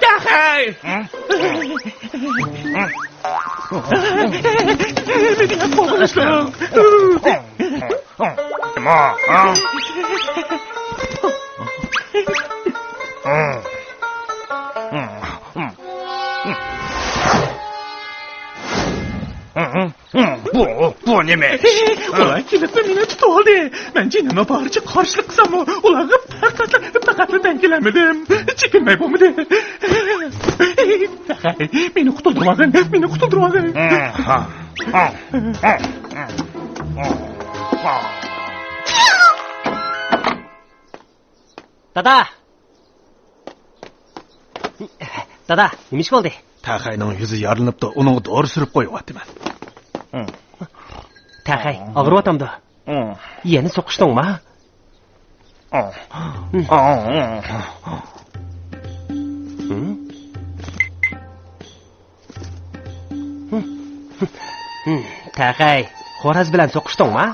다하이. 내가 먹었어. 뭐? Bu nima? Ular kelib meni tutoldi. Men jinimni boricha qarshilik qilsam, ularga faqat dangilanmadim. Chekinmay bo'lmadi. Meni qutuldirmagin, meni qutuldirmagin. Dada, nima ish bo'ldi? Taqayning yuzi yorilibdi, uni dori surib qo'yibman. Taqay, og'riyotamdi. Yana so'qishdingmi? Taqay, xo'roz bilan so'qishdingmi?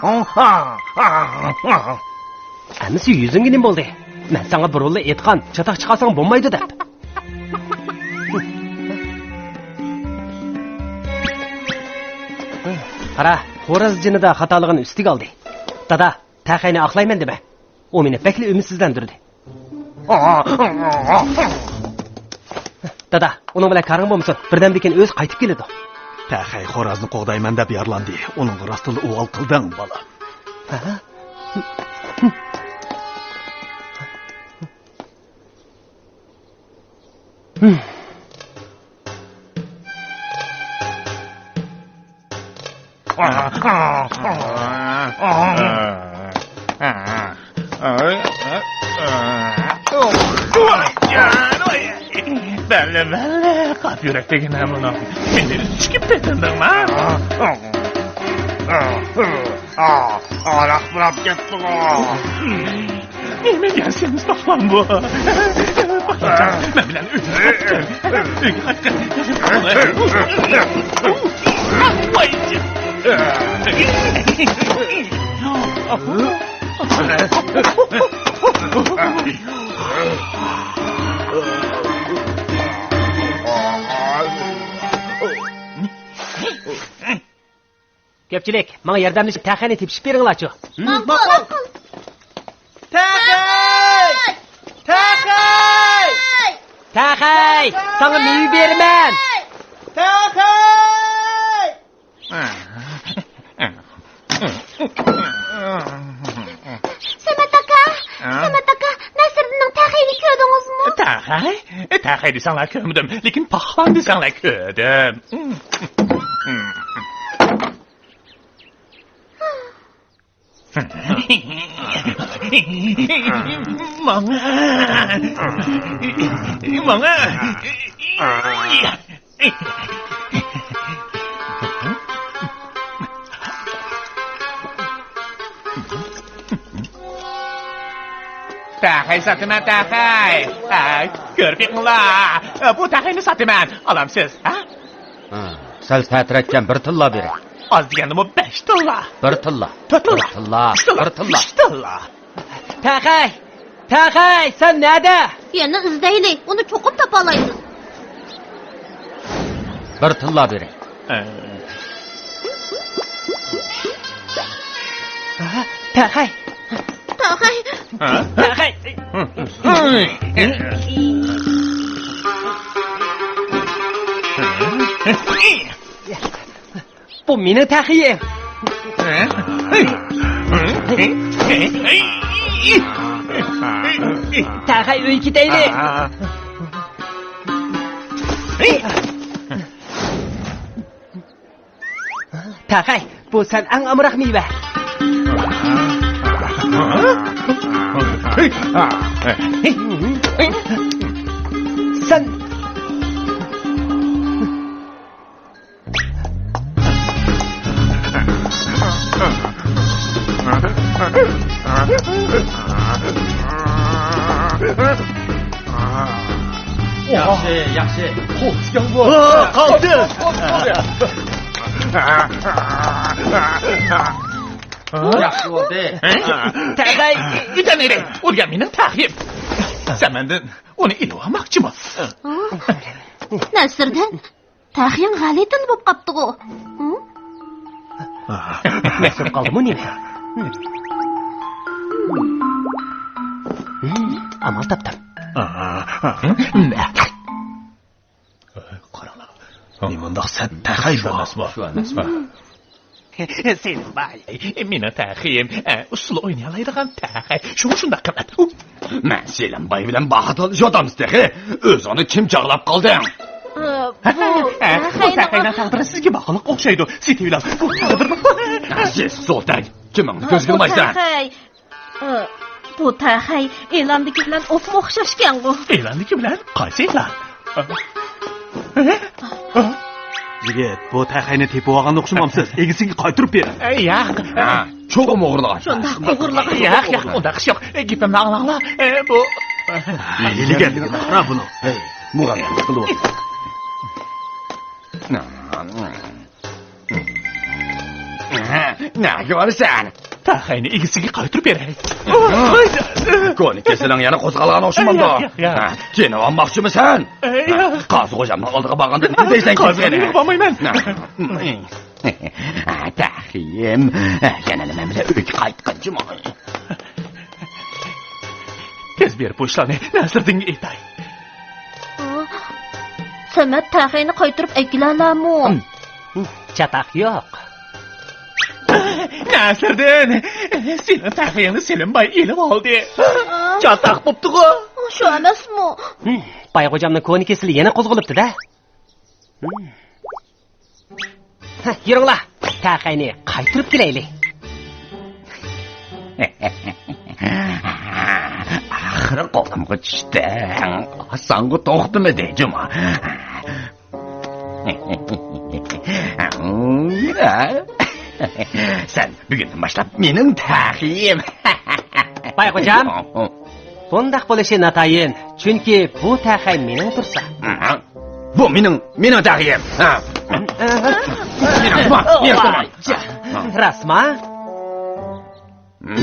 Amisi yuzingga nima bo'ldi? Men senga burunli aytgan, chatoq chiqarsang bo'lmaydi deb. Qara, xo'roz jinida xatoligini ustiga oldi. Dada, Taqayni oqlayman dema. U meni bakli umidsizlantirdi. Dada, uning bilan qaring bo'lmasin, birdamdan keyin o'z qaytib keladi. Taqay xo'rozni qo'g'dayman deb yorlandi. Uning rostini o'g'il qilding, bola. Belle, qap yurakdagi namuna. Meni chiqib ketdingmi? Alaq burab ketdi. Nimaga sen saqlan bu? Men bilan Ko'pchilik, menga yordamlashib Taqayni tepishib beringlar-chi. Ma'qul. Taqay! Taqay! Taqay! Sana meyve berman. Taqay! Samat aka, Nəsirdinning Taqayni ko'rdingizmi? Taqay? Taqay desanglar ko'rmadim, lekin paxlan desanglar ko'rdim. Manga. Taqay sotaman, Taqay. Ko'rdinglar? Bu Taqayni sotaman. Olamsiz, ha? Sal ta'tiratgan bir tilla bering. Az deganda bu 5 tilla. 1 tilla. 4 tilla. 1 tilla. 5 tilla. Taqay, sen nerede? Yana izlaylik, uni cho'qib topalaysiz. 1 tilla bering. Taqay. Bu mening Taqayim. Taqay uyga ketaylik. Taqay, bu sen eng amroq meva. Sen Yaxshi. Qo'rqgan bu. Qoldi. Yaxşı oldu. Tağay, idanere. Olga mening taxim. Sen menden onu ilib olmoqchimi? Nəsirdin, taxiying g'alitin bo'lib qapti-ku. Nasib qoldimi nima? Amal topdim. Qaranglar. Nimandaq sen taxay bo'lmasmi? Shu emas. Senin bay. Meni taxim, usul o'ynayalaydigan taxay. Shundaq qiladi. Men Selimboy bilan baxt olishib otamiz tehi. O'zini kim chaqlab qolding? Bu taxayning taqdiri sizga bog'liq o'xshaydi. Setevilar. Bu taqdirni. Siz so'tang. Kimingni ko'z qilmaysan? Bu taxay e'londagi bilan o'sma o'xshashgan-ku. E'londagi bilan qaysi e'lon? Yigit, bu taxayni tepib olganda o'xshamamsiz. Egisiga qaytirib ber. Yo'q. Cho'g'im o'g'irlagan. Shundoq o'g'irlagan. Yo'q, undaq yo'q. Gapimni anglanglar. Bu Hiylagarligini qara buni. Muğamdan qilib ol. Nega borsan? taxayni egisiga qaytirib beray. Ko'ni kesiling yana qo'zg'algan o'xshamanda. Yo'q. Seni olmoqchimisan? Yo'q. Qozi xo'jamni oldiga borganda nima deysan Qozini bo'lmayman. Taxiyim, yana nima bilan uyga qaytqanchimi? Tez berib bu ishlarni Nasirdinga aytay. Samat taxayni qaytirib aytganlarmi? Chataq yo'q. Nasirdin, seni taxayini Selimboy ilib oldi. Chataq bo'pti-ku. Shu emasmi? Bayxo'jamning ko'ni kesildi, yana qo'zg'alibdi-da. Yuringlar, taxayni qaytirib kelaylik. Axiri qo'limga tushdi. Sangu to'xtimi deyjima. Sen bugundan boshlab mening taxiyim. Bayxo'jam, bundaq bo'lishi natayin. Chunki bu taxay mening tursa. Bu mening taxiyim. Rasma?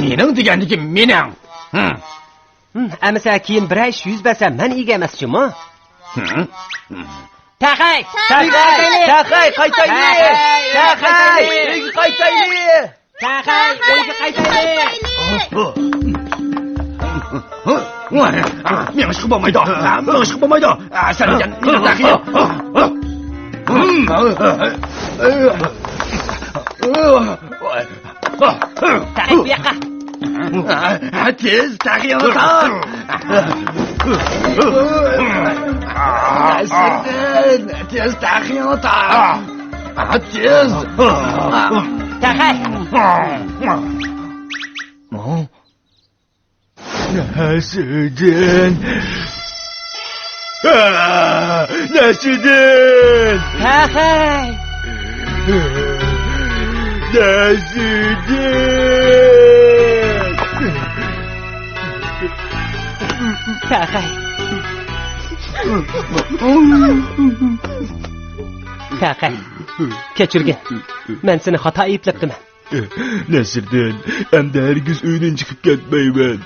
Mening degandiki mening. Amisa keyin bir ish yuz bersa, men ega emaschimu? Taxay! Taxay, qaytaylik! Taxay, uyga qaytaylik! Taxay, uyga qaytaylik! Men chiqib bo'lmaydi. Men chiqib bo'lmaydi. Sen mening taxiyim. Taxay bu yoqqa. Tez taxiyimni taq. Nasirdin, tez taxiyimni taq. Tez. Taxay. Nasirdin. Nasirdin. Taxay. Nasirdin. Taxay. Taxay. Kechirgin. Men seni xato ayblabdiman. Nasirdin, endi hargiz uydan chiqib ketmayman.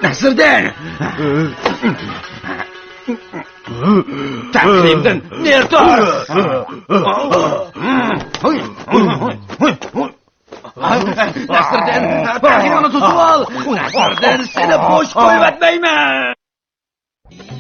Nasirdin. Taxiyimdan nertor. Nasirdin, taxiyimni tutib ol. Nasirdin, seni bo'sh qo'yib atmayman.